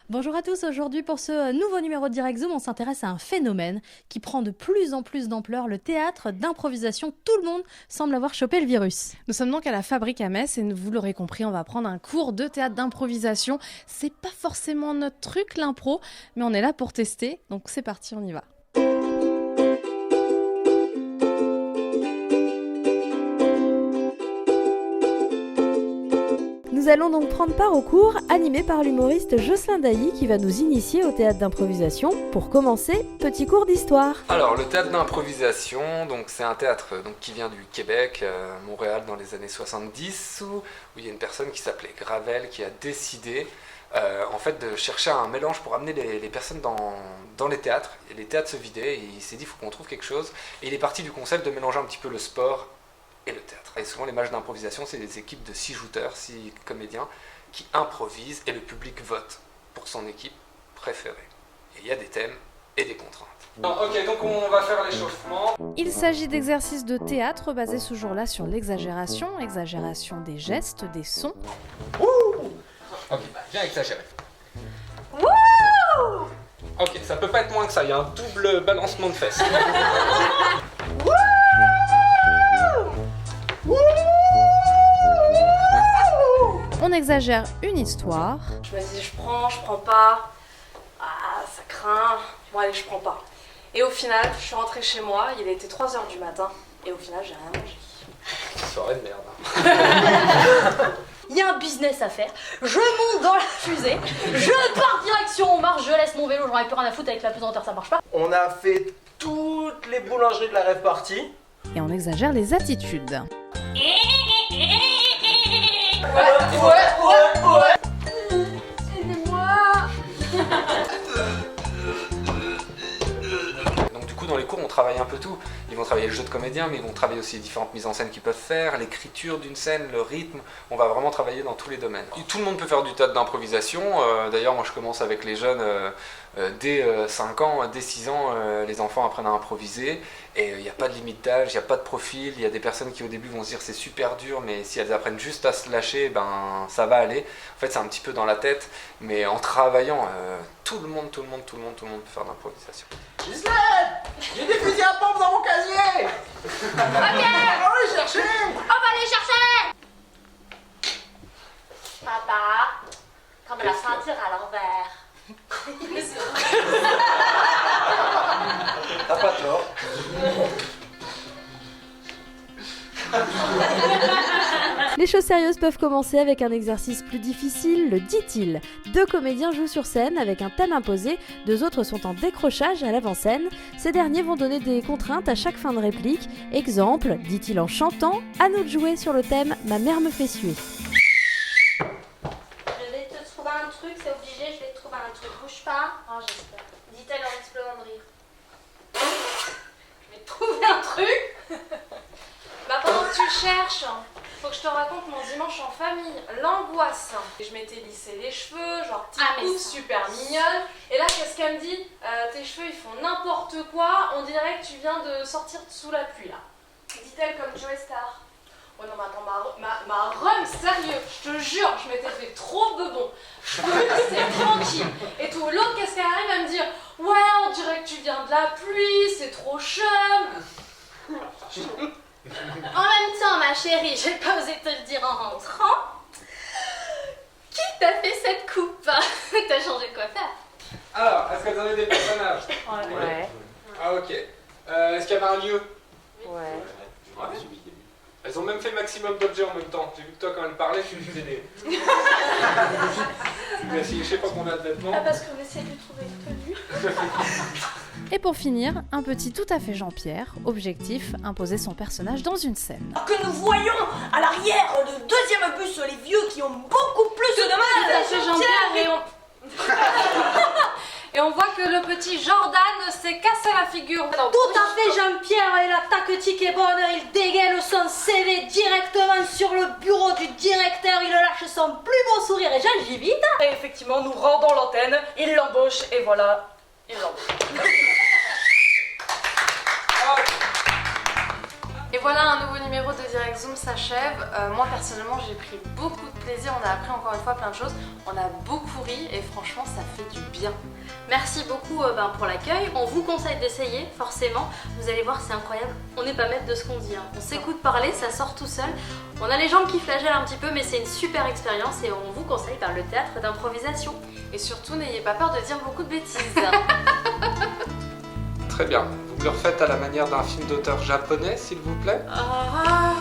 Bonjour à tous, aujourd'hui pour ce nouveau numéro de Direct Zoom, on s'intéresse à un phénomène qui prend de plus en plus d'ampleur, le théâtre d'improvisation. Tout le monde semble avoir chopé le virus. Nous sommes donc à la Fabrique à Metz et vous l'aurez compris, on va prendre un cours de théâtre d'improvisation. C'est pas forcément notre truc l'impro, mais on est là pour tester, donc c'est parti, on y va. Nous allons donc prendre part au cours animé par l'humoriste Jocelyn Dailly qui va nous initier au théâtre d'improvisation. Pour commencer, petit cours d'histoire. Alors le théâtre d'improvisation, donc c'est un théâtre qui vient du Québec, Montréal dans les années 70, où il y a une personne qui s'appelait Gravel qui a décidé en fait de chercher un mélange pour amener les personnes dans les théâtres. Et les théâtres se vidaient et il s'est dit il faut qu'on trouve quelque chose. Et il est parti du concept de mélanger un petit peu le sport et le théâtre. Et souvent les matchs d'improvisation, c'est des équipes de 6 jouteurs, 6 comédiens qui improvisent et le public vote pour son équipe préférée. Et il y a des thèmes et des contraintes. Ok, donc on va faire l'échauffement. Il s'agit d'exercices de théâtre basés ce jour-là sur l'exagération, exagération des gestes, des sons. Ok, viens exagérer. Wouh! Ok, ça peut pas être moins que ça, il y a un double balancement de fesses. On exagère une histoire. Je me dis je prends pas, ah ça craint, bon allez je prends pas. Et au final, je suis rentrée chez moi, il était 3h du matin, et au final j'ai rien mangé. Soirée de merde. Il y a un business à faire, je monte dans la fusée, je pars direction Montmartre, je laisse mon vélo, j'en ai plus rien à foutre avec la pesanteur, ça marche pas. On a fait toutes les boulangeries de la rêve party. Et on exagère les attitudes. Donc du coup dans les cours on travaille un peu tout. Ils vont travailler le jeu de comédien mais ils vont travailler aussi les différentes mises en scène qu'ils peuvent faire, l'écriture d'une scène, le rythme. On va vraiment travailler dans tous les domaines. Et tout le monde peut faire du théâtre d'improvisation. D'ailleurs moi je commence avec les jeunes dès 5 ans, dès 6 ans, les enfants apprennent à improviser. Et il n'y a pas de limite d'âge, il n'y a pas de profil. Il y a des personnes qui au début vont se dire c'est super dur, mais si elles apprennent juste à se lâcher, ben ça va aller. En fait c'est un petit peu dans la tête, mais en travaillant, tout le monde peut faire de l'improvisation. Gisèle, j'ai des fusils à pompe dans mon casier. Ok, On va les chercher. on va les chercher. Papa, comme la ceinture à l'envers. T'as pas tort. Les choses sérieuses peuvent commencer avec un exercice plus difficile, le dit-il. 2 comédiens jouent sur scène avec un thème imposé, 2 autres sont en décrochage à l'avant-scène. Ces derniers vont donner des contraintes à chaque fin de réplique. Exemple, dit-il en chantant, à nous de jouer sur le thème « Ma mère me fait suer ». Je vais te trouver un truc, c'est obligé, je vais te trouver un truc. Bouge pas. Oh, j'espère. Dit-elle en explosant de rire. Je vais te trouver un truc. Bah pendant que tu cherches, faut que je te raconte mon dimanche en famille, l'angoisse. Je m'étais lissé les cheveux, genre petite Ah, mais coupe ça. super mignonne. Et là qu'est-ce qu'elle me dit? Tes cheveux ils font n'importe quoi, on dirait que tu viens de sortir sous la pluie là. Dit-elle comme Joe Star. Oh non mais attends, ma rhum, sérieux, je te jure, je m'étais fait trop bebon. Je me laissais tranquille. Et tout, l'autre qu'est-ce qu'elle arrive à me dire? Ouais, on dirait que tu viens de la pluie, c'est trop chum. En même temps, ma chérie, j'ai pas osé te le dire en rentrant. Qui t'a fait cette coupe? T'as changé de coiffeur? Alors, est-ce qu'elles avaient des personnages? Ouais. Ah ok. Est-ce qu'il y avait un lieu? Ouais. Elles ont même fait maximum d'objets en même temps. J'ai vu que toi, quand elle parlait, tu faisais des... Tu essayé je sais pas combien de vêtements. Ah, parce qu'on essaie de lui trouver une tenue. Et pour finir, un petit tout à fait Jean-Pierre, objectif, imposer son personnage dans une scène. Que nous voyons à l'arrière le deuxième bus, les vieux qui ont beaucoup plus de mal. Ça fait Jean-Pierre et et on voit que le petit Jordan s'est cassé la figure. Tout à fait, Jean-Pierre, et la tactique est bonne. Il dégaine son CV directement sur le bureau du directeur. Il lâche son plus beau sourire et gingivite. Et effectivement, nous rendons l'antenne, il l'embauche et voilà, il l'embauche. Et voilà, un nouveau numéro de Direct Zoom s'achève. Moi personnellement j'ai pris beaucoup de plaisir, on a appris encore une fois plein de choses, on a beaucoup ri et franchement ça fait du bien. Merci beaucoup pour l'accueil. On vous conseille d'essayer, forcément. Vous allez voir, c'est incroyable. On n'est pas maître de ce qu'on dit. On s'écoute parler, ça sort tout seul. On a les jambes qui flagellent un petit peu, mais c'est une super expérience et on vous conseille le théâtre d'improvisation. Et surtout n'ayez pas peur de dire beaucoup de bêtises. Très bien. Vous me le refaites à la manière d'un film d'auteur japonais, s'il vous plaît? Ah.